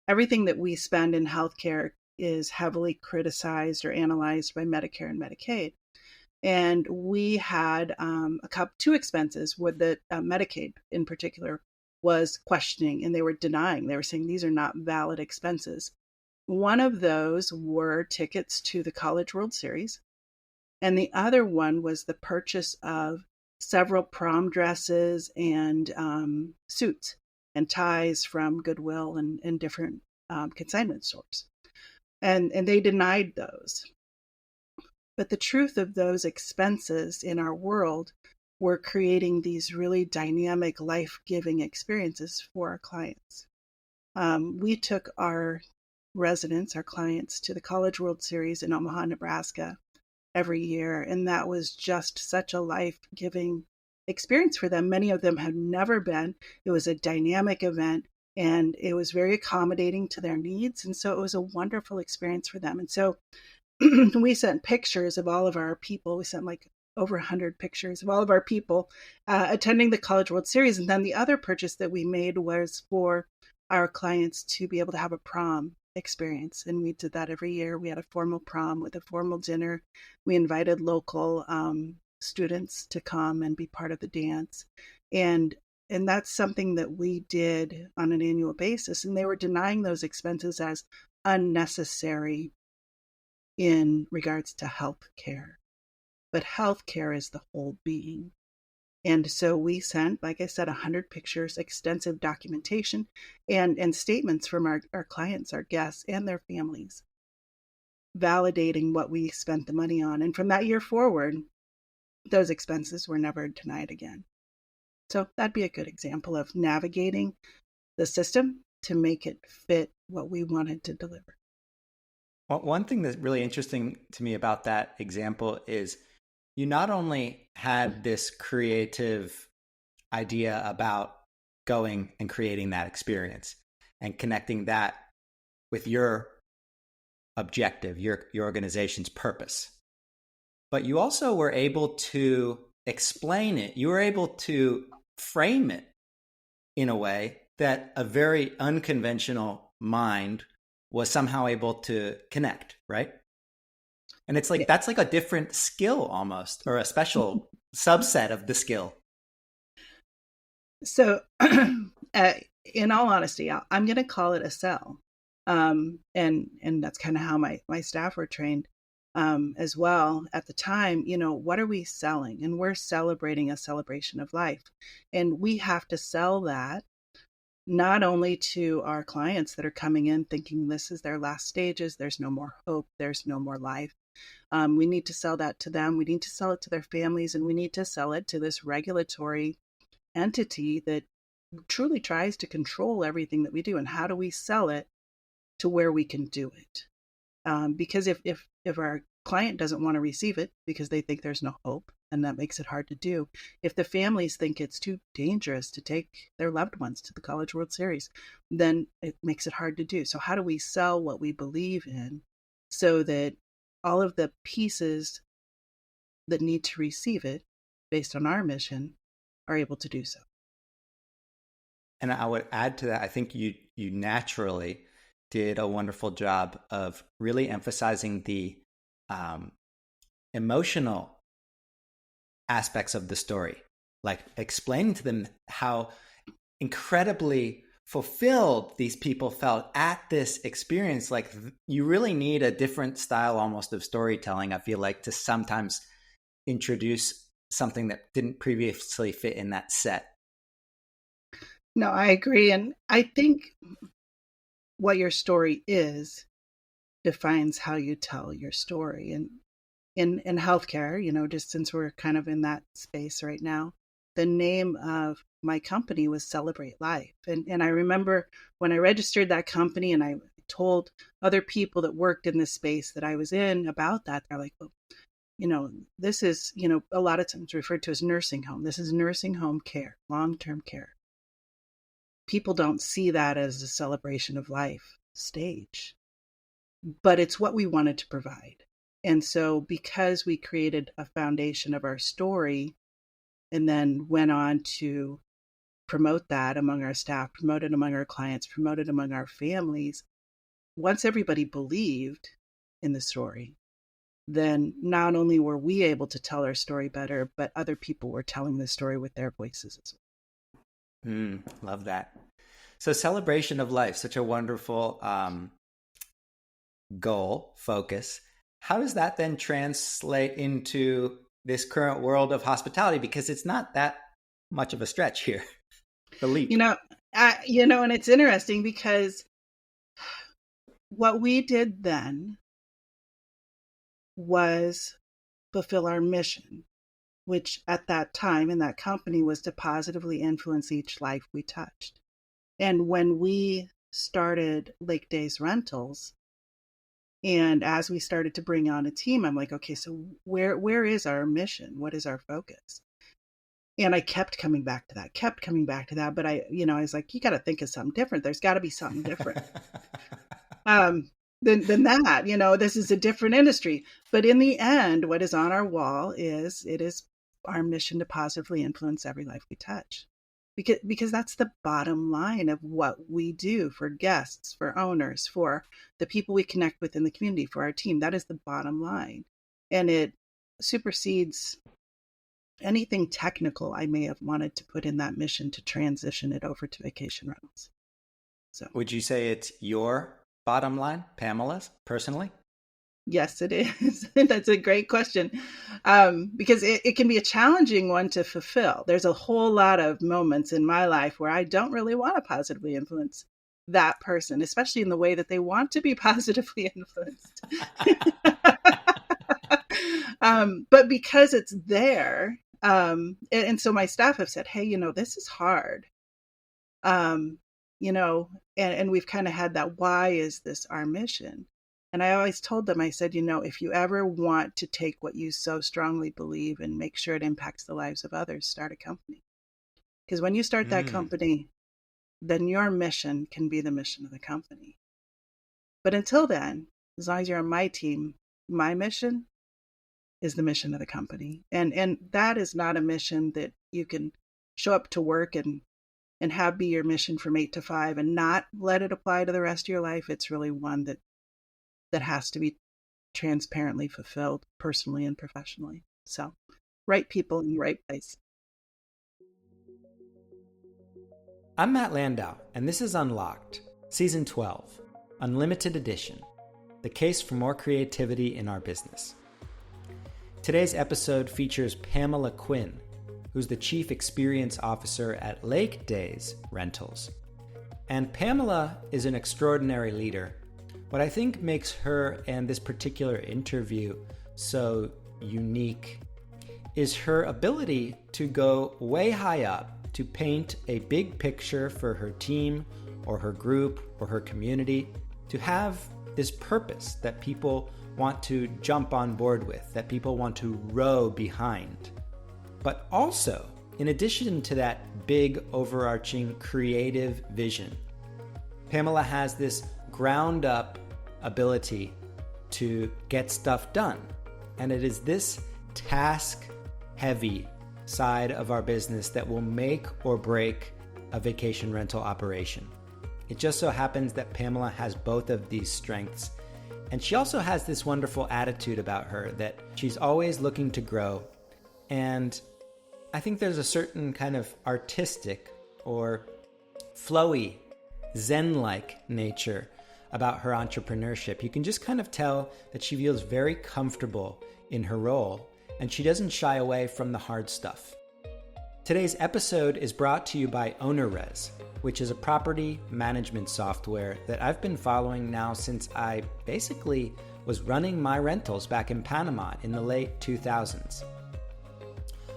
everything that we spend in healthcare is heavily criticized or analyzed by Medicare and Medicaid. And we had two expenses with the Medicaid in particular was questioning, and they were denying. They were saying these are not valid expenses. One of those were tickets to the College World Series, and the other one was the purchase of several prom dresses and suits and ties from Goodwill and different consignment stores. And they denied those. But the truth of those expenses in our world were creating these really dynamic, life-giving experiences for our clients. We took our residents, our clients, to the College World Series in Omaha, Nebraska every year, and that was just such a life-giving experience for them. Many of them had never been. It was a dynamic event, and it was very accommodating to their needs, and so it was a wonderful experience for them. And so we sent pictures of all of our people. We sent like over 100 pictures of all of our people attending the College World Series. And then the other purchase that we made was for our clients to be able to have a prom experience. And we did that every year. We had a formal prom with a formal dinner. We invited local students to come and be part of the dance. And that's something that we did on an annual basis. And they were denying those expenses as unnecessary in regards to health care. But health care is the whole being. And so we sent, like I said, 100 pictures, extensive documentation, and statements from our clients, our guests, and their families, validating what we spent the money on. And from that year forward, those expenses were never denied again. So that'd be a good example of navigating the system to make it fit what we wanted to deliver. Well, one thing that's really interesting to me about that example is you not only had this creative idea about going and creating that experience and connecting that with your objective, your organization's purpose, but you also were able to explain it. You were able to frame it in a way that a very unconventional mind was somehow able to connect, right? And it's like, that's like a different skill almost, or a special subset of the skill. So in all honesty, I'm going to call it a sell. And that's kind of how my staff were trained as well at the time. What are we selling? And we're celebrating a celebration of life. And we have to sell that not only to our clients that are coming in thinking this is their last stages, there's no more hope, there's no more life. We need to sell that to them. We need to sell it to their families, and we need to sell it to this regulatory entity that truly tries to control everything that we do. And how do we sell it to where we can do it? Because if our client doesn't want to receive it because they think there's no hope, and that makes it hard to do. If the families think it's too dangerous to take their loved ones to the College World Series, then it makes it hard to do. So how do we sell what we believe in so that all of the pieces that need to receive it based on our mission are able to do so? And I would add to that, I think you naturally did a wonderful job of really emphasizing the emotional aspects of the story, like explaining to them how incredibly fulfilled these people felt at this experience. Like, you really need a different style almost of storytelling, I feel like, to sometimes introduce something that didn't previously fit in that set. No, I agree. And I think what your story is defines how you tell your story. And in healthcare, just since we're kind of in that space right now, the name of my company was Celebrate Life. And I remember when I registered that company and I told other people that worked in this space that I was in about that, they're like, well, this is, a lot of times referred to as nursing home. This is nursing home care, long-term care. People don't see that as a celebration of life stage, but it's what we wanted to provide. And so because we created a foundation of our story and then went on to promote that among our staff, promote it among our clients, promote it among our families, once everybody believed in the story, then not only were we able to tell our story better, but other people were telling the story with their voices as well. Love that. So celebration of life, such a wonderful goal, focus. How does that then translate into this current world of hospitality? Because it's not that much of a stretch here. The leap. And it's interesting because what we did then was fulfill our mission, which at that time in that company was to positively influence each life we touched. And when we started LakeDays.Rentals, and as we started to bring on a team, I'm like, okay, so where is our mission? What is our focus? And I kept coming back to that. But I was like, you got to think of something different. There's got to be something different. Than that, this is a different industry. But in the end, what is on our wall is our mission to positively influence every life we touch. Because that's the bottom line of what we do for guests, for owners, for the people we connect with in the community, for our team. That is the bottom line. And it supersedes anything technical I may have wanted to put in that mission to transition it over to vacation rentals. So, would you say it's your bottom line, Pamela's, personally? Yes, it is. That's a great question, because it can be a challenging one to fulfill. There's a whole lot of moments in my life where I don't really want to positively influence that person, especially in the way that they want to be positively influenced. But because it's there, and so my staff have said, hey, this is hard. And we've kind of had that, why is this our mission? And I always told them, I said, if you ever want to take what you so strongly believe and make sure it impacts the lives of others, start a company. Because when you start that company, then your mission can be the mission of the company. But until then, as long as you're on my team, my mission is the mission of the company. And that is not a mission that you can show up to work and have be your mission from 8 to 5 and not let it apply to the rest of your life. It's really one that has to be transparently fulfilled personally and professionally. So, right people in the right place. I'm Matt Landau, and this is Unlocked, Season 12, Unlimited Edition, the case for more creativity in our business. Today's episode features Pamela Quinn, who's the Chief Experience Officer at LakeDays.Rentals. And Pamela is an extraordinary leader. What I think makes her and this particular interview so unique is her ability to go way high up to paint a big picture for her team or her group or her community, to have this purpose that people want to jump on board with, that people want to row behind. But also, in addition to that big overarching creative vision, Pamela has this ground up ability to get stuff done. And it is this task heavy side of our business that will make or break a vacation rental operation. It just so happens that Pamela has both of these strengths. And she also has this wonderful attitude about her that she's always looking to grow. And I think there's a certain kind of artistic or flowy, zen-like nature about her entrepreneurship. You can just kind of tell that she feels very comfortable in her role, and she doesn't shy away from the hard stuff. Today's episode is brought to you by OwnerRez, which is a property management software that I've been following now since I basically was running my rentals back in Panama in the late 2000s.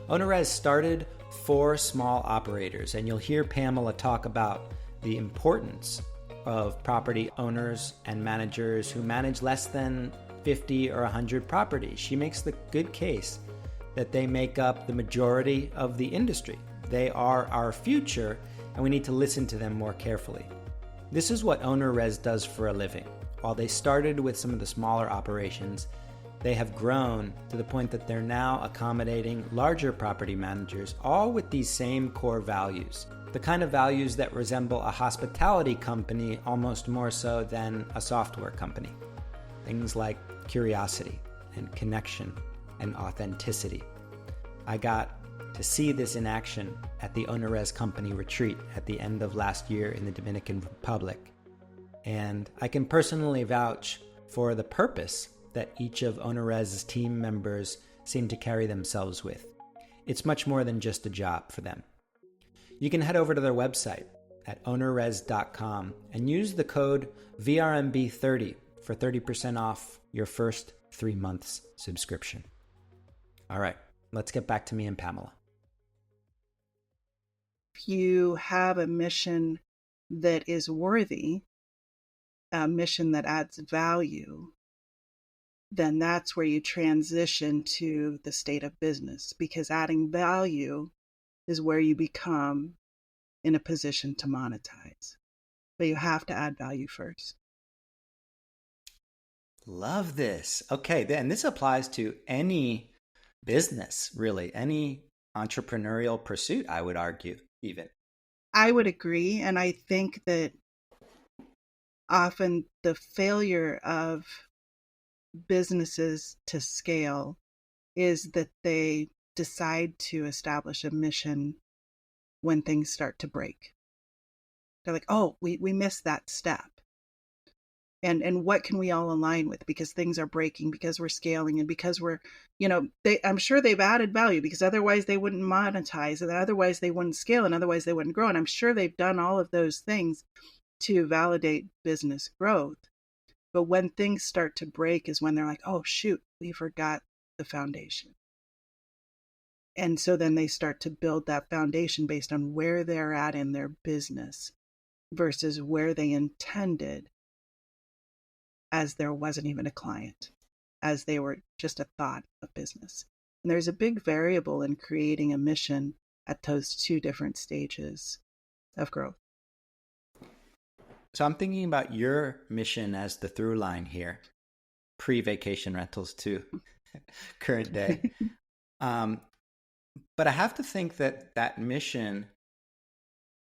OwnerRez started for small operators, and you'll hear Pamela talk about the importance of property owners and managers who manage less than 50 or 100 properties. She makes the good case that they make up the majority of the industry. They are our future, and we need to listen to them more carefully. This is what OwnerRez does for a living. While they started with some of the smaller operations, they have grown to the point that they're now accommodating larger property managers, all with these same core values. The kind of values that resemble a hospitality company almost more so than a software company. Things like curiosity and connection and authenticity. I got to see this in action at the OwnerRez Company retreat at the end of last year in the Dominican Republic. And I can personally vouch for the purpose that each of OwnerRez's team members seem to carry themselves with. It's much more than just a job for them. You can head over to their website at ownerrez.com and use the code VRMB30 for 30% off your first 3 months subscription. All right, let's get back to me and Pamela. If you have a mission that is worthy, a mission that adds value, then that's where you transition to the state of business, because adding value is where you become in a position to monetize. But you have to add value first. Love this. Okay, then this applies to any business, really, any entrepreneurial pursuit, I would argue, even. I would agree. And I think that often the failure of businesses to scale is that they decide to establish a mission when things start to break. They're like, oh, we missed that step. And what can we all align with? Because things are breaking, because we're scaling, and because we're, I'm sure they've added value, because otherwise they wouldn't monetize, and otherwise they wouldn't scale, and otherwise they wouldn't grow. And I'm sure they've done all of those things to validate business growth. But when things start to break is when they're like, oh, shoot, we forgot the foundation. And so then they start to build that foundation based on where they're at in their business versus where they intended, as there wasn't even a client, as they were just a thought of business. And there's a big variable in creating a mission at those two different stages of growth. So I'm thinking about your mission as the through line here, pre-vacation rentals to current day. But I have to think that mission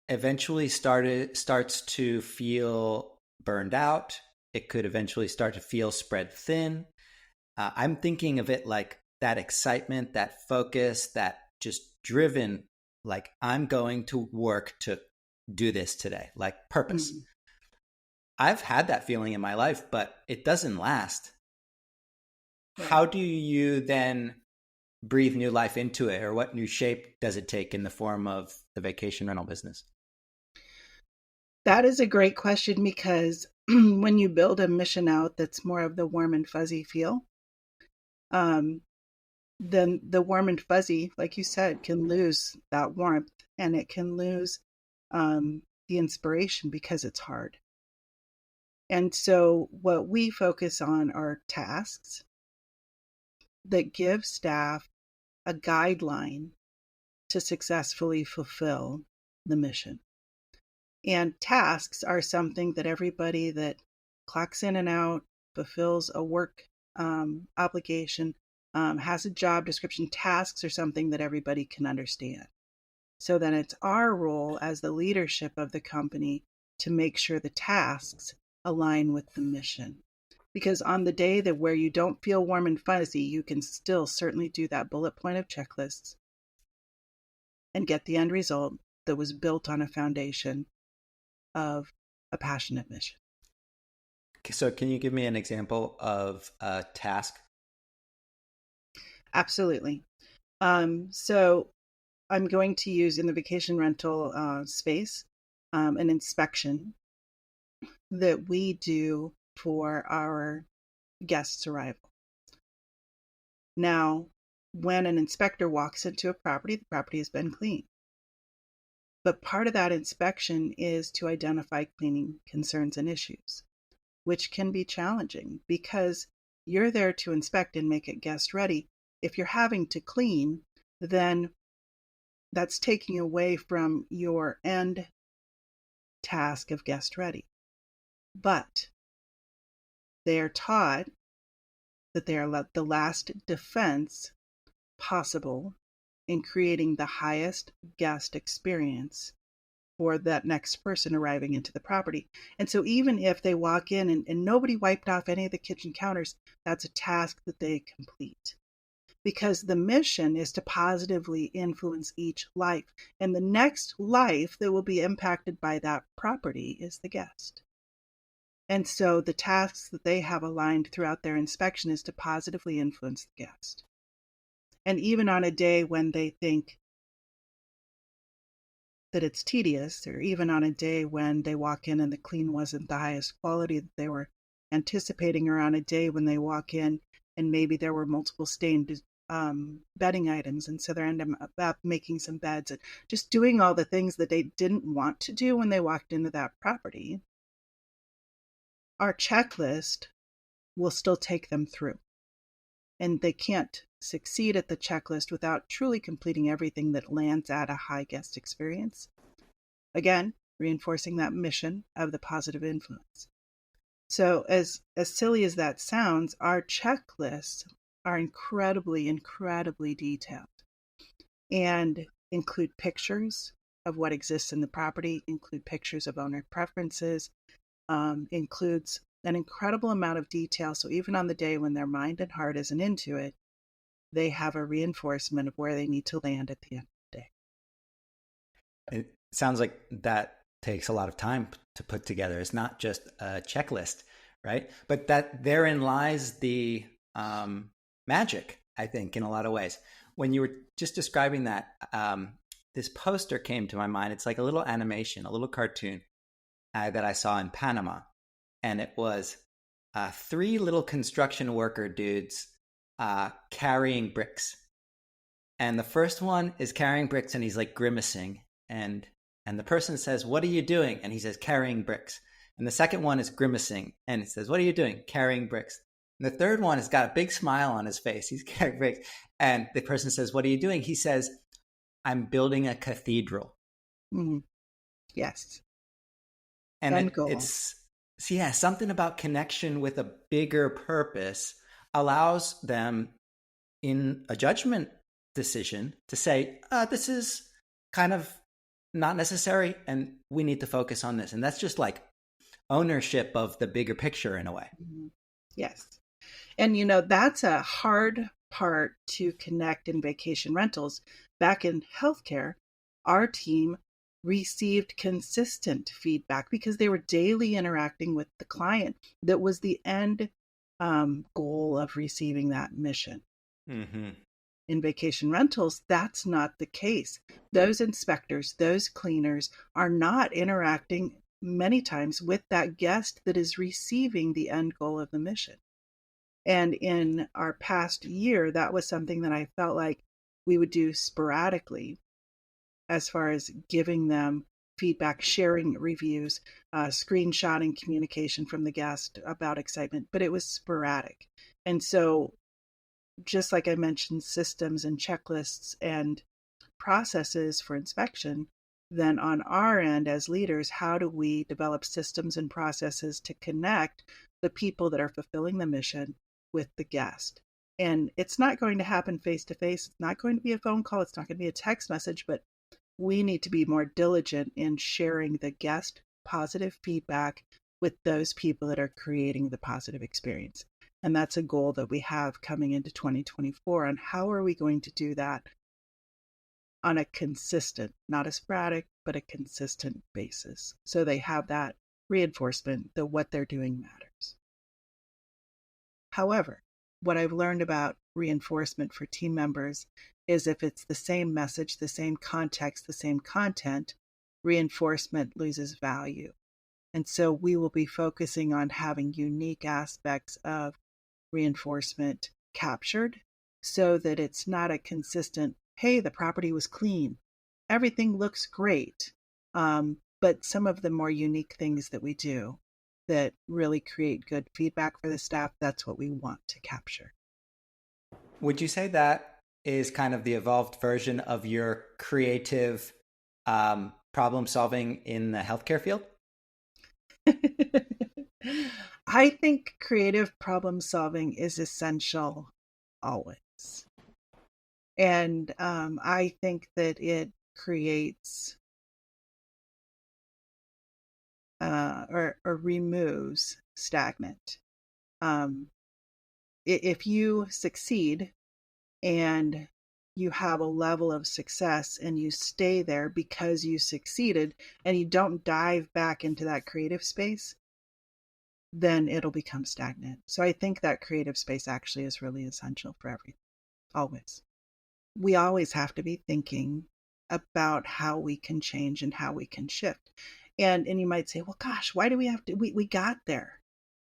eventually starts to feel burned out. It could eventually start to feel spread thin. I'm thinking of it like that excitement, that focus, that just driven, like I'm going to work to do this today, like purpose. Mm-hmm. I've had that feeling in my life, but it doesn't last. Right. How do you then breathe new life into it, or what new shape does it take in the form of the vacation rental business? That is a great question, because when you build a mission out that's more of the warm and fuzzy feel, then the warm and fuzzy, like you said, can lose that warmth, and it can lose the inspiration because it's hard. And so what we focus on are tasks that give staff a guideline to successfully fulfill the mission. And tasks are something that everybody that clocks in and out, fulfills a work obligation, has a job description. Tasks are something that everybody can understand. So then it's our role as the leadership of the company to make sure the tasks align with the mission. Because on the day that where you don't feel warm and fuzzy, you can still certainly do that bullet point of checklists and get the end result that was built on a foundation of a passionate mission. So can you give me an example of a task? Absolutely. So I'm going to use in the vacation rental space an inspection that we do for our guests' arrival. Now, when an inspector walks into a property, the property has been cleaned. But part of that inspection is to identify cleaning concerns and issues, which can be challenging because you're there to inspect and make it guest ready. If you're having to clean, then that's taking away from your end task of guest ready. But they are taught that they are the last defense possible in creating the highest guest experience for that next person arriving into the property. And so even if they walk in and nobody wiped off any of the kitchen counters, that's a task that they complete. Because the mission is to positively influence each life. And the next life that will be impacted by that property is the guest. And so the tasks that they have aligned throughout their inspection is to positively influence the guest. And even on a day when they think that it's tedious, or even on a day when they walk in and the clean wasn't the highest quality that they were anticipating, or on a day when they walk in and maybe there were multiple stained bedding items, and so they're ending up making some beds and just doing all the things that they didn't want to do when they walked into that property, our checklist will still take them through. And they can't succeed at the checklist without truly completing everything that lands at a high guest experience. Again, reinforcing that mission of the positive influence. So as silly as that sounds, our checklists are incredibly, incredibly detailed and include pictures of what exists in the property, include pictures of owner preferences, includes an incredible amount of detail. So even on the day when their mind and heart isn't into it, they have a reinforcement of where they need to land at the end of the day. It sounds like that takes a lot of time to put together. It's not just a checklist, right? But that therein lies the magic, I think, in a lot of ways. When you were just describing that, this poster came to my mind. It's like a little animation, a little cartoon that I saw in Panama. And it was 3 little construction worker dudes carrying bricks. And the first one is carrying bricks and he's like grimacing. And the person says, "What are you doing?" And he says, "Carrying bricks." And the second one is grimacing and it says, "What are you doing?" "Carrying bricks." And the third one has got a big smile on his face. He's carrying bricks. And the person says, "What are you doing?" He says, "I'm building a cathedral." Mm-hmm. Yes. And it's something about connection with a bigger purpose allows them in a judgment decision to say, this is kind of not necessary and we need to focus on this. And that's just like ownership of the bigger picture in a way. Mm-hmm. Yes. And that's a hard part to connect in vacation rentals. Back in healthcare, our team received consistent feedback because they were daily interacting with the client. That was the end goal of receiving that mission. Mm-hmm. In vacation rentals, that's not the case. Those inspectors, those cleaners are not interacting many times with that guest that is receiving the end goal of the mission. And in our past year, that was something that I felt like we would do sporadically, as far as giving them feedback, sharing reviews, screenshotting communication from the guest about excitement, but it was sporadic. And so, just like I mentioned, systems and checklists and processes for inspection, then on our end as leaders, how do we develop systems and processes to connect the people that are fulfilling the mission with the guest? And it's not going to happen face to face. It's not going to be a phone call. It's not going to be a text message, but we need to be more diligent in sharing the guest positive feedback with those people that are creating the positive experience. And that's a goal that we have coming into 2024 on how are we going to do that on a consistent, not a sporadic, but a consistent basis. So they have that reinforcement that what they're doing matters. However, what I've learned about reinforcement for team members is if it's the same message, the same context, the same content, reinforcement loses value. And so we will be focusing on having unique aspects of reinforcement captured so that it's not a consistent, hey, the property was clean, everything looks great. But some of the more unique things that we do that really create good feedback for the staff, that's what we want to capture. Would you say that is kind of the evolved version of your creative problem solving in the healthcare field? I think creative problem solving is essential always. And I think that it creates or removes stagnant. Um, if you succeed and you have a level of success and you stay there because you succeeded and you don't dive back into that creative space, then it'll become stagnant. So I think that creative space actually is really essential for everything, always. We always have to be thinking about how we can change and how we can shift. And you might say, well, gosh, why do we have to? We got there.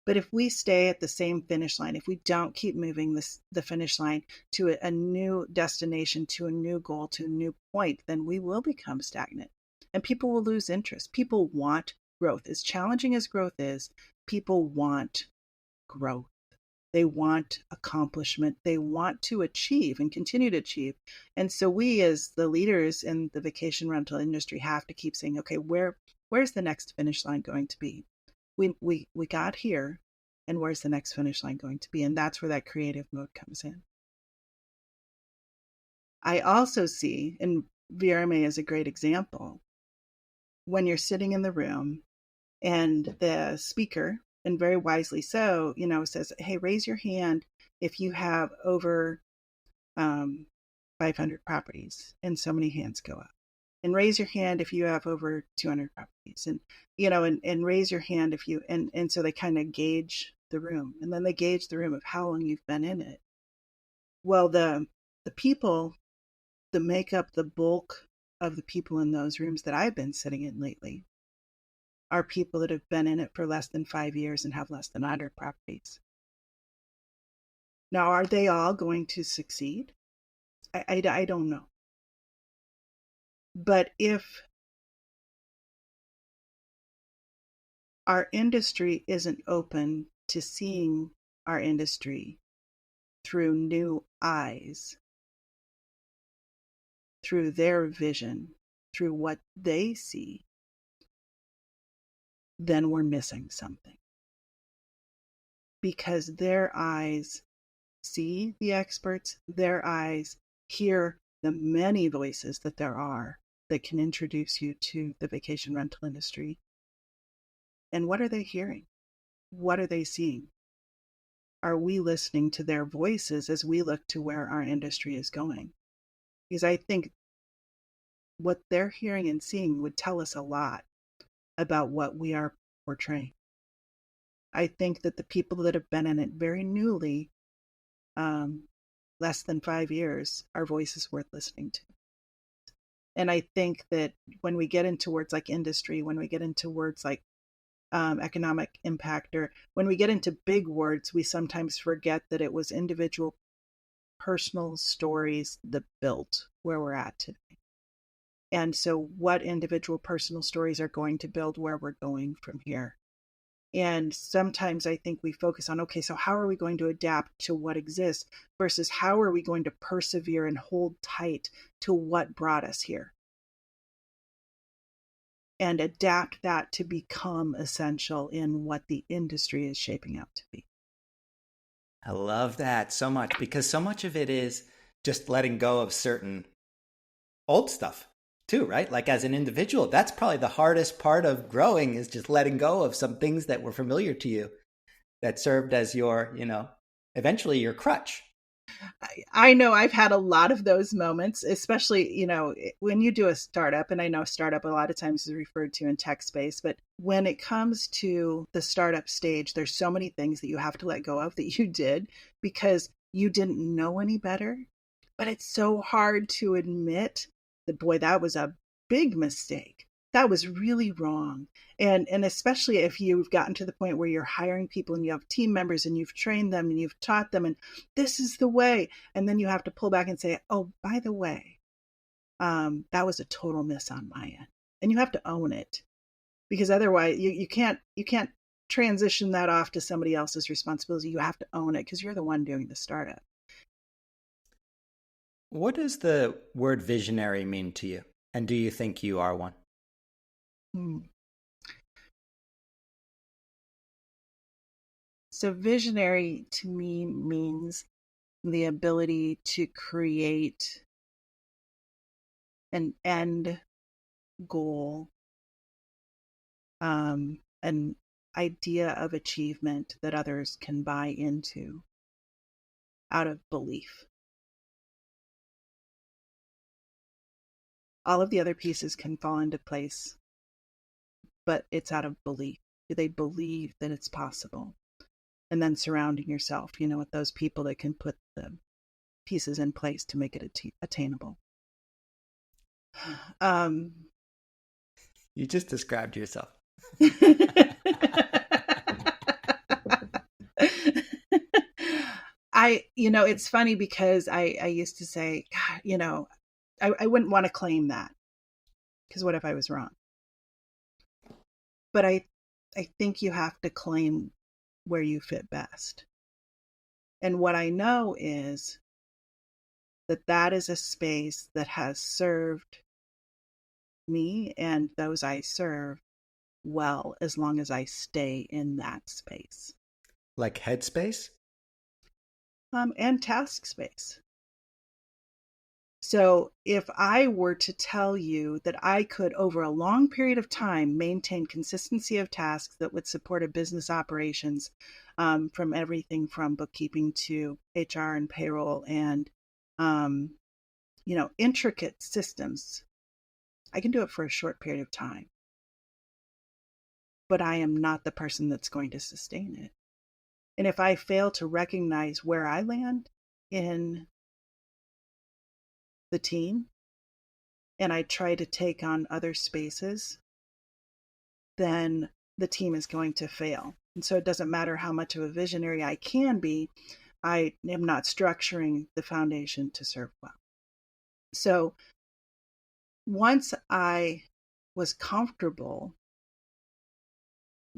But if we stay at the same finish line, if we don't keep moving the finish line to a new destination, to a new goal, to a new point, then we will become stagnant and people will lose interest. People want growth. As challenging as growth is, people want growth. They want accomplishment. They want to achieve and continue to achieve. And so we, as the leaders in the vacation rental industry, have to keep saying, okay, where's the next finish line going to be? We got here, and where's the next finish line going to be? And that's where that creative mode comes in. I also see, and VRMA is a great example, when you're sitting in the room and the speaker, and very wisely so, says, hey, raise your hand if you have over 500 properties, and so many hands go up. And raise your hand if you have over 200 properties, and raise your hand if you, and so they kind of gauge the room, and then they gauge the room of how long you've been in it. Well, the people that make up the bulk of the people in those rooms that I've been sitting in lately are people that have been in it for less than 5 years and have less than 100 properties. Now, are they all going to succeed? I don't know. But if our industry isn't open to seeing our industry through new eyes, through their vision, through what they see, then we're missing something. Because their eyes see the experts, their eyes hear the many voices that there are that can introduce you to the vacation rental industry. And what are they hearing? What are they seeing? Are we listening to their voices as we look to where our industry is going? Because I think what they're hearing and seeing would tell us a lot about what we are portraying. I think that the people that have been in it very newly, less than 5 years, are voices worth listening to. And I think that when we get into words like industry, when we get into words like economic impact, or when we get into big words, we sometimes forget that it was individual personal stories that built where we're at today. And so what individual personal stories are going to build where we're going from here? And sometimes I think we focus on, okay, so how are we going to adapt to what exists versus how are we going to persevere and hold tight to what brought us here? And adapt that to become essential in what the industry is shaping out to be. I love that so much, because so much of it is just letting go of certain old stuff too, right? Like as an individual, that's probably the hardest part of growing, is just letting go of some things that were familiar to you that served as your, eventually your crutch. I know I've had a lot of those moments, especially, when you do a startup, and I know startup a lot of times is referred to in tech space, but when it comes to the startup stage, there's so many things that you have to let go of that you did because you didn't know any better. But it's so hard to admit that, boy, that was a big mistake. That was really wrong. And especially if you've gotten to the point where you're hiring people and you have team members and you've trained them and you've taught them and this is the way. And then you have to pull back and say, oh, by the way, that was a total miss on my end. And you have to own it, because otherwise you can't transition that off to somebody else's responsibility. You have to own it because you're the one doing the startup. What does the word visionary mean to you? And do you think you are one? So visionary to me means the ability to create an end goal, an idea of achievement that others can buy into out of belief. All of the other pieces can fall into place, but it's out of belief. Do they believe that it's possible? And then surrounding yourself, with those people that can put the pieces in place to make it attainable. You just described yourself. It's funny because I used to say, I wouldn't want to claim that, because what if I was wrong? But I think you have to claim where you fit best. And what I know is that is a space that has served me and those I serve well, as long as I stay in that space. Like headspace? And task space. So if I were to tell you that I could, over a long period of time, maintain consistency of tasks that would support a business operations, from everything from bookkeeping to HR and payroll and, intricate systems, I can do it for a short period of time. But I am not the person that's going to sustain it. And if I fail to recognize where I land in the team, and I try to take on other spaces, then the team is going to fail. And so it doesn't matter how much of a visionary I can be, I am not structuring the foundation to serve well. So once I was comfortable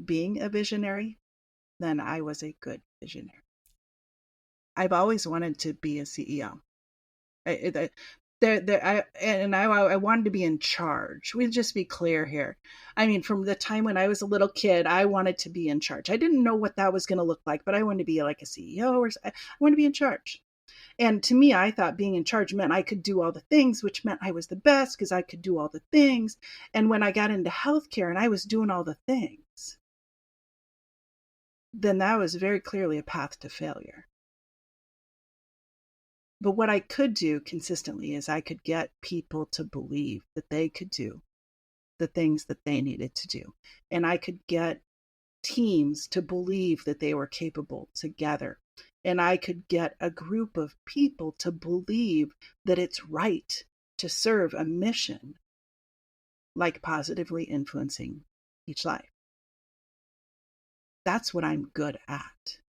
being a visionary, then I was a good visionary. I've always wanted to be a CEO. I wanted to be in charge. We'll just be clear here. I mean, from the time when I was a little kid, I wanted to be in charge. I didn't know what that was going to look like, but I wanted to be like a CEO, or I wanted to be in charge. And to me, I thought being in charge meant I could do all the things, which meant I was the best because I could do all the things. And when I got into healthcare and I was doing all the things, then that was very clearly a path to failure. But what I could do consistently is I could get people to believe that they could do the things that they needed to do. And I could get teams to believe that they were capable together. And I could get a group of people to believe that it's right to serve a mission, like positively influencing each life. That's what I'm good at.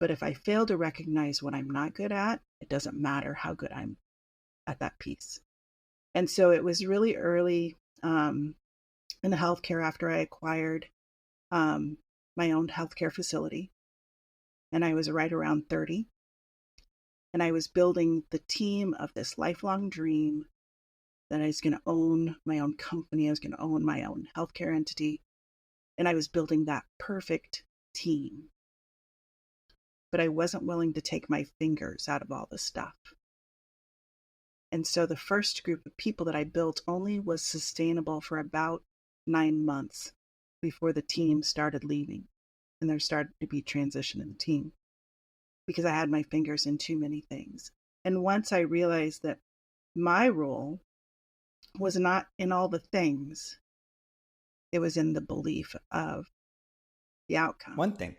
But if I fail to recognize what I'm not good at, it doesn't matter how good I'm at that piece. And so it was really early in the healthcare, after I acquired my own healthcare facility. And I was right around 30. And I was building the team of this lifelong dream that I was going to own my own company. I was going to own my own healthcare entity. And I was building that perfect team. But I wasn't willing to take my fingers out of all the stuff. And so the first group of people that I built only was sustainable for about 9 months before the team started leaving. And there started to be transition in the team because I had my fingers in too many things. And once I realized that my role was not in all the things, it was in the belief of the outcome. One thing.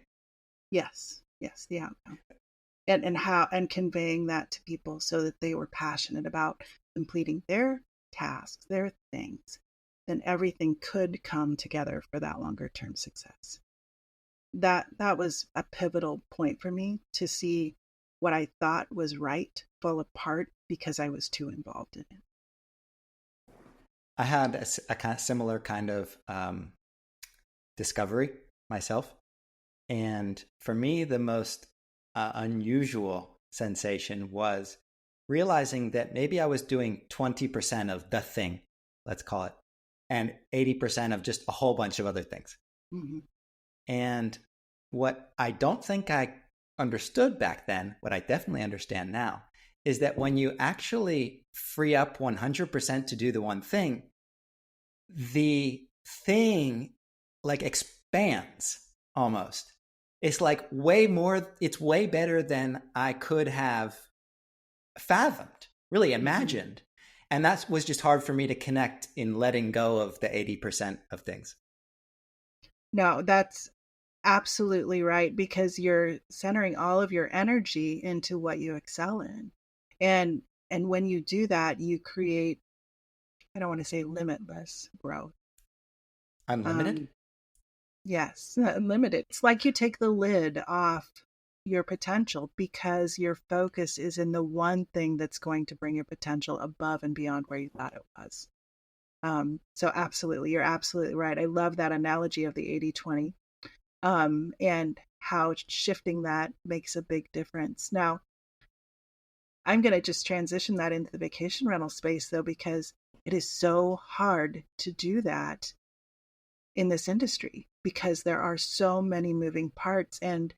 Yes, the outcome. And conveying that to people so that they were passionate about completing their tasks, their things, then everything could come together for that longer term success. That was a pivotal point for me, to see what I thought was right fall apart because I was too involved in it. I had a kind of similar kind of discovery myself. And for me, the most unusual sensation was realizing that maybe I was doing 20% of the thing, let's call it, and 80% of just a whole bunch of other things. Mm-hmm. And what I don't think I understood back then, what I definitely understand now, is that when you actually free up 100% to do the one thing, the thing like expands almost. It's like way more, it's way better than I could have fathomed, really imagined. Mm-hmm. And that was just hard for me to connect in letting go of the 80% of things. No, that's absolutely right, because you're centering all of your energy into what you excel in. And when you do that, you create, I don't want to say limitless growth. Unlimited? Yes, unlimited. It's like you take the lid off your potential because your focus is in the one thing that's going to bring your potential above and beyond where you thought it was. So absolutely, you're absolutely right. I love that analogy of the 80-20, and how shifting that makes a big difference. Now, I'm going to just transition that into the vacation rental space, though, because it is so hard to do that in this industry because there are so many moving parts, and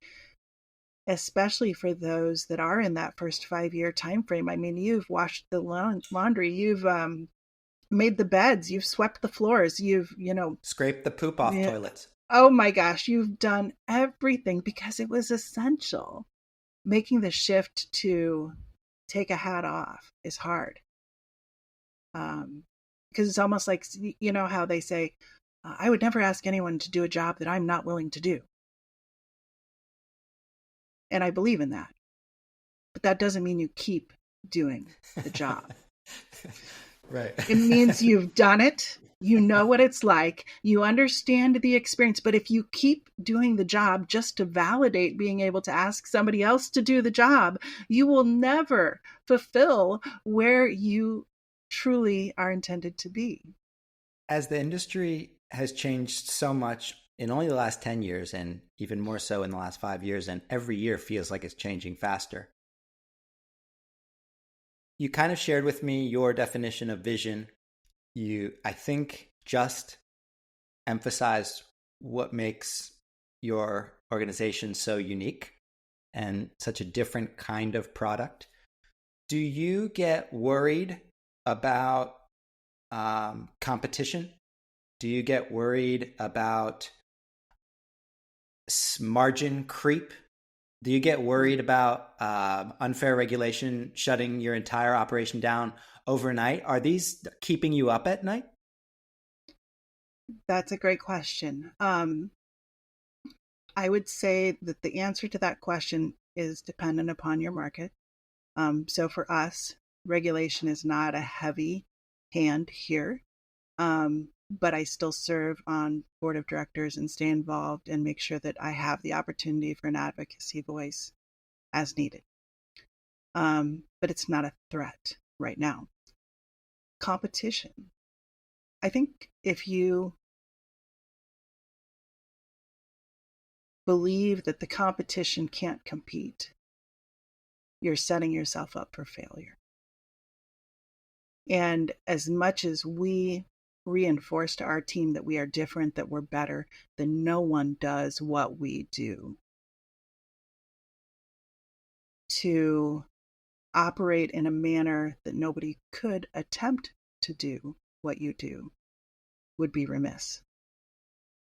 especially for those that are in that first 5-year time frame. I mean, you've washed the laundry, you've made the beds, you've swept the floors, you've scraped the poop off toilets. Oh my gosh, you've done everything because it was essential. Making the shift to take a hat off is hard, because it's almost like, how they say, I would never ask anyone to do a job that I'm not willing to do. And I believe in that. But that doesn't mean you keep doing the job. Right. It means you've done it. You know what it's like. You understand the experience. But if you keep doing the job just to validate being able to ask somebody else to do the job, you will never fulfill where you truly are intended to be. As the industry has changed so much in only the last 10 years, and even more so in the last 5 years, and every year feels like it's changing faster. You kind of shared with me your definition of vision. You, I think, just emphasized what makes your organization so unique and such a different kind of product. Do you get worried about competition? Do you get worried about margin creep? Do you get worried about unfair regulation shutting your entire operation down overnight? Are these keeping you up at night? That's a great question. I would say that the answer to that question is dependent upon your market. So for us, regulation is not a heavy hand here, but I still serve on board of directors and stay involved and make sure that I have the opportunity for an advocacy voice as needed. But it's not a threat right now. Competition. I think if you believe that the competition can't compete, you're setting yourself up for failure. And as much as we reinforce to our team that we are different, that we're better, then no one does what we do. To operate in a manner that nobody could attempt to do what you do would be remiss.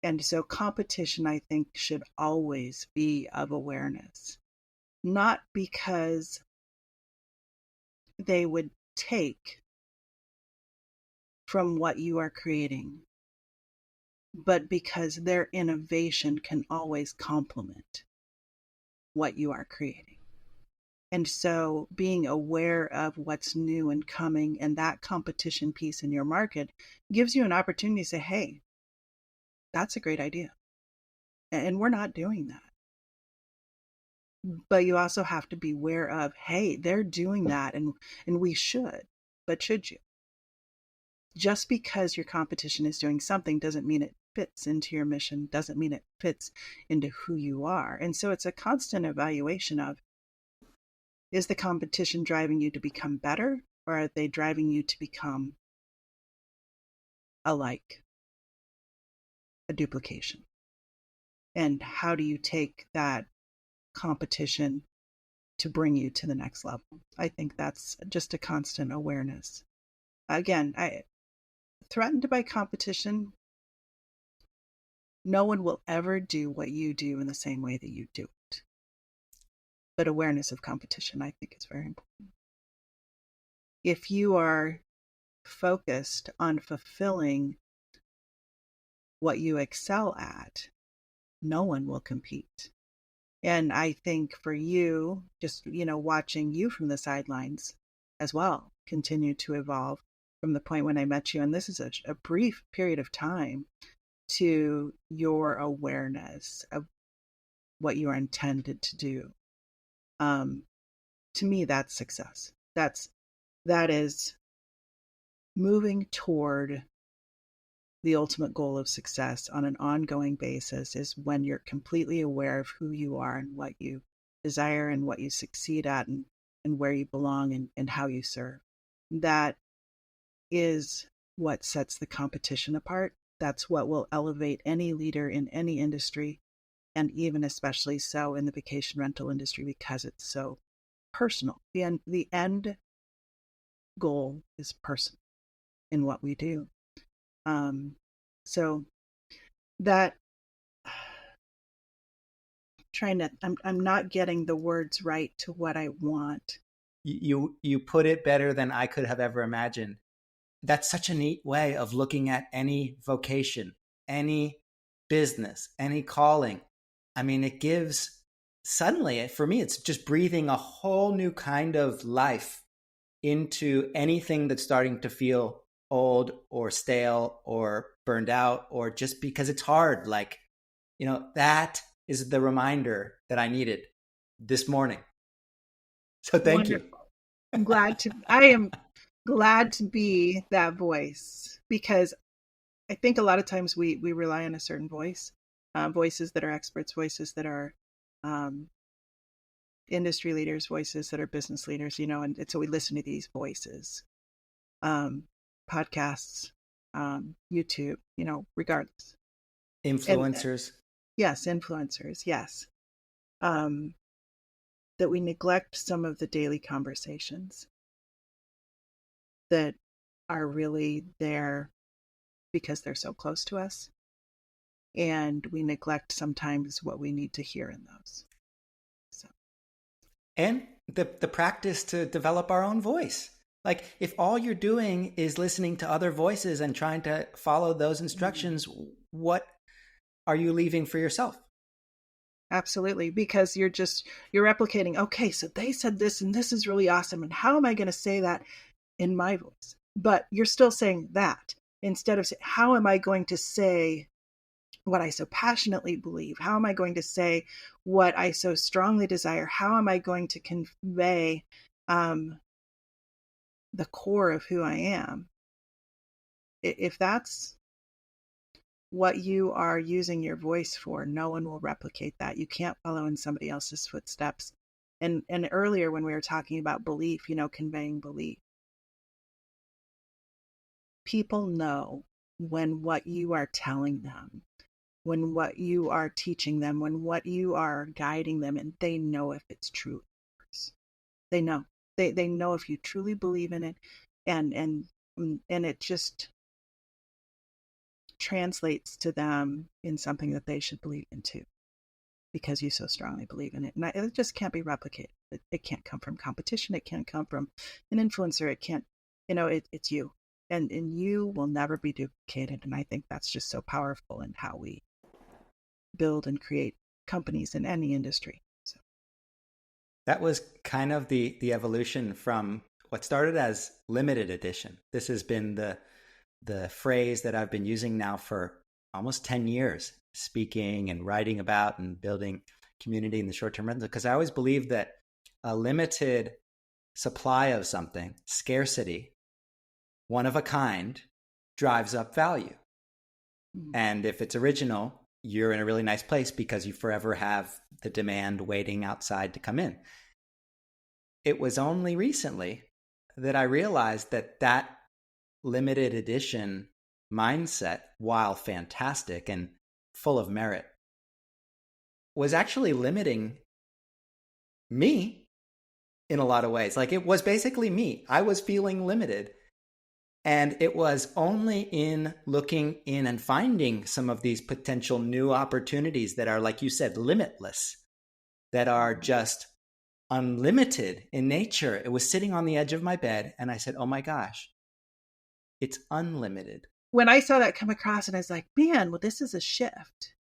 And so competition, I think, should always be of awareness, not because they would take from what you are creating, but because their innovation can always complement what you are creating. And so being aware of what's new and coming, and that competition piece in your market gives you an opportunity to say, hey, that's a great idea. And we're not doing that. But you also have to be aware of, hey, they're doing that, and we should. But should you? Just because your competition is doing something doesn't mean it fits into your mission, doesn't mean it fits into who you are. And so it's a constant evaluation of, is the competition driving you to become better, or are they driving you to become alike, a duplication? And how do you take that competition to bring you to the next level? I think that's just a constant awareness. Again, I threatened by competition, no one will ever do what you do in the same way that you do it. But awareness of competition, I think, is very important. If you are focused on fulfilling what you excel at, no one will compete. And I think for you, just, watching you from the sidelines as well, continue to evolve from the point when I met you, and this is a brief period of time, to your awareness of what you are intended to do. To me, that's success. That is moving toward the ultimate goal of success on an ongoing basis, is when you're completely aware of who you are and what you desire and what you succeed at, and where you belong, and how you serve. That is what sets the competition apart. That's what will elevate any leader in any industry, and even especially so in the vacation rental industry, because it's so personal. The end goal is personal in what we do. So that I'm not getting the words right to what I want. You put it better than I could have ever imagined. That's such a neat way of looking at any vocation, any business, any calling. I mean, it gives, suddenly, for me, it's just breathing a whole new kind of life into anything that's starting to feel old or stale or burned out, or just because it's hard. Like, that is the reminder that I needed this morning. So thank you. Wonderful. I am glad to be that voice, because I think a lot of times we rely on a certain voice, voices that are experts, voices that are industry leaders, voices that are business leaders, and so we listen to these voices, podcasts, YouTube, regardless. Influencers. Yes, influencers, yes. That we neglect some of the daily conversations that are really there because they're so close to us. And we neglect sometimes what we need to hear in those. So. And the practice to develop our own voice. Like, if all you're doing is listening to other voices and trying to follow those instructions, what are you leaving for yourself? Absolutely, because you're replicating, okay, so they said this and this is really awesome, and how am I going to say that in my voice? But you're still saying that instead of saying, how am I going to say what I so passionately believe? How am I going to say what I so strongly desire? How am I going to convey the core of who I am? If that's what you are using your voice for, no one will replicate that. You can't follow in somebody else's footsteps. And earlier when we were talking about belief, conveying belief, people know when what you are telling them, when what you are teaching them, when what you are guiding them, and they know if it's true. They know. They know if you truly believe in it, and it just translates to them in something that they should believe in too, because you so strongly believe in it. And it just can't be replicated. It can't come from competition. It can't come from an influencer. It can't, it's you. And you will never be duplicated. And I think that's just so powerful in how we build and create companies in any industry. So that was kind of the evolution from what started as limited edition. This has been the phrase that I've been using now for almost 10 years, speaking and writing about and building community in the short-term rental, because I always believe that a limited supply of something, scarcity, one of a kind, drives up value. And if it's original, you're in a really nice place because you forever have the demand waiting outside to come in. It was only recently that I realized that limited edition mindset, while fantastic and full of merit, was actually limiting me in a lot of ways. Like, it was basically me. I was feeling limited. And it was only in looking in and finding some of these potential new opportunities that are, like you said, limitless, that are just unlimited in nature. It was sitting on the edge of my bed, and I said, oh my gosh, it's unlimited. When I saw that come across, and I was like, man, well, this is a shift.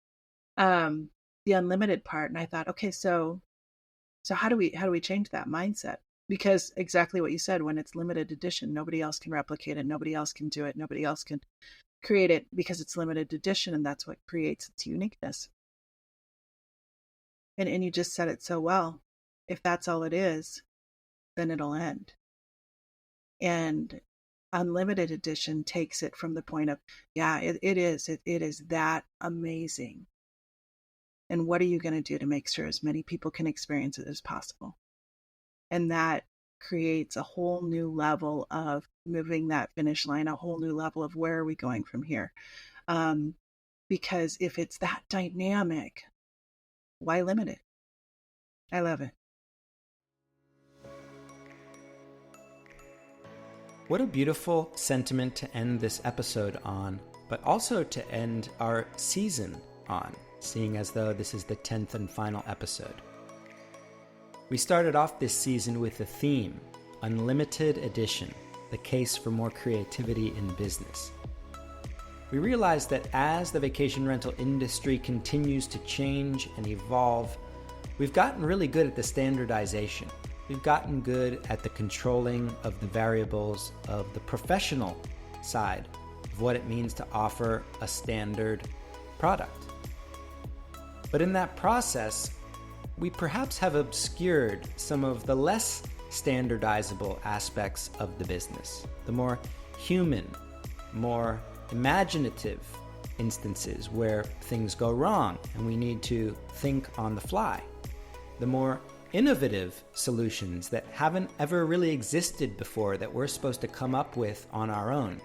The unlimited part. And I thought, okay, so how do we change that mindset? Because exactly what you said, when it's limited edition, nobody else can replicate it. Nobody else can do it. Nobody else can create it because it's limited edition, and that's what creates its uniqueness. And you just said it so well. If that's all it is, then it'll end. And unlimited edition takes it from the point of, yeah, it is that amazing. And what are you going to do to make sure as many people can experience it as possible? And that creates a whole new level of moving that finish line, a whole new level of where are we going from here? Because if it's that dynamic, why limit it? I love it. What a beautiful sentiment to end this episode on, but also to end our season on, seeing as though this is the 10th and final episode. We started off this season with a theme, Unlimited Edition, the case for more creativity in business. We realized that as the vacation rental industry continues to change and evolve, we've gotten really good at the standardization. We've gotten good at the controlling of the variables of the professional side of what it means to offer a standard product. But in that process, we perhaps have obscured some of the less standardizable aspects of the business, the more human, more imaginative instances where things go wrong and we need to think on the fly, the more innovative solutions that haven't ever really existed before that we're supposed to come up with on our own.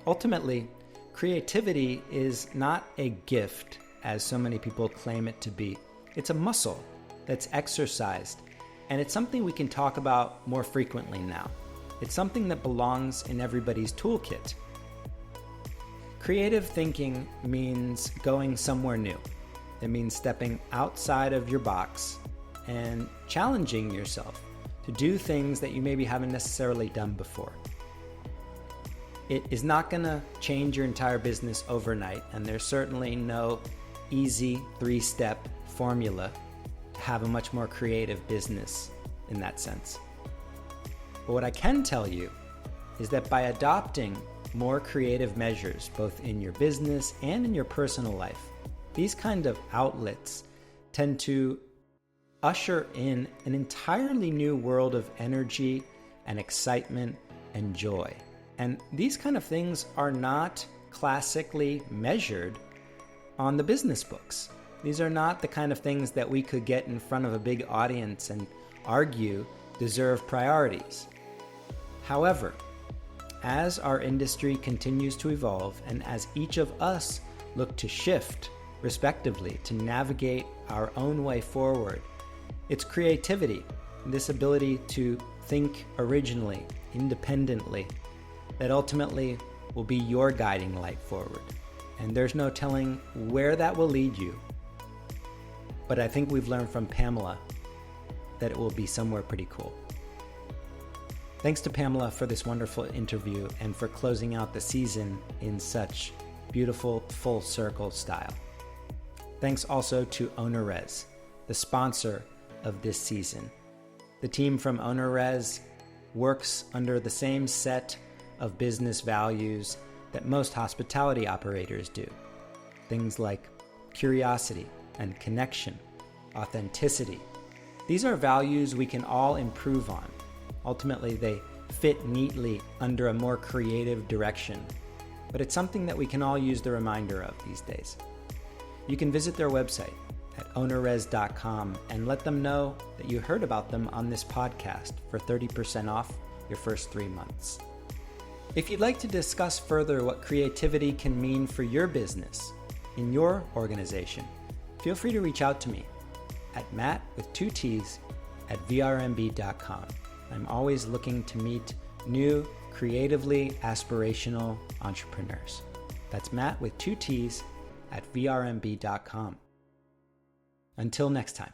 Ultimately, creativity is not a gift, as so many people claim it to be. It's a muscle that's exercised, and it's something we can talk about more frequently now. It's something that belongs in everybody's toolkit. Creative thinking means going somewhere new. It means stepping outside of your box and challenging yourself to do things that you maybe haven't necessarily done before. It is not going to change your entire business overnight, and there's certainly no easy 3-step formula to have a much more creative business in that sense. But what I can tell you is that by adopting more creative measures, both in your business and in your personal life, these kind of outlets tend to usher in an entirely new world of energy and excitement and joy. And these kind of things are not classically measured on the business books. These are not the kind of things that we could get in front of a big audience and argue deserve priorities. However, as our industry continues to evolve and as each of us look to shift, respectively, to navigate our own way forward, it's creativity, this ability to think originally, independently, that ultimately will be your guiding light forward. And there's no telling where that will lead you. But I think we've learned from Pamela that it will be somewhere pretty cool. Thanks to Pamela for this wonderful interview and for closing out the season in such beautiful full circle style. Thanks also to OwnerRez, the sponsor of this season. The team from OwnerRez works under the same set of business values that most hospitality operators do. Things like curiosity and connection, authenticity. These are values we can all improve on. Ultimately, they fit neatly under a more creative direction, but it's something that we can all use the reminder of these days. You can visit their website at ownerrez.com and let them know that you heard about them on this podcast for 30% off your first 3 months. If you'd like to discuss further what creativity can mean for your business, in your organization, feel free to reach out to me at Matt with 2 T's at vrmb.com. I'm always looking to meet new, creatively aspirational entrepreneurs. That's Matt with 2 T's at vrmb.com. Until next time.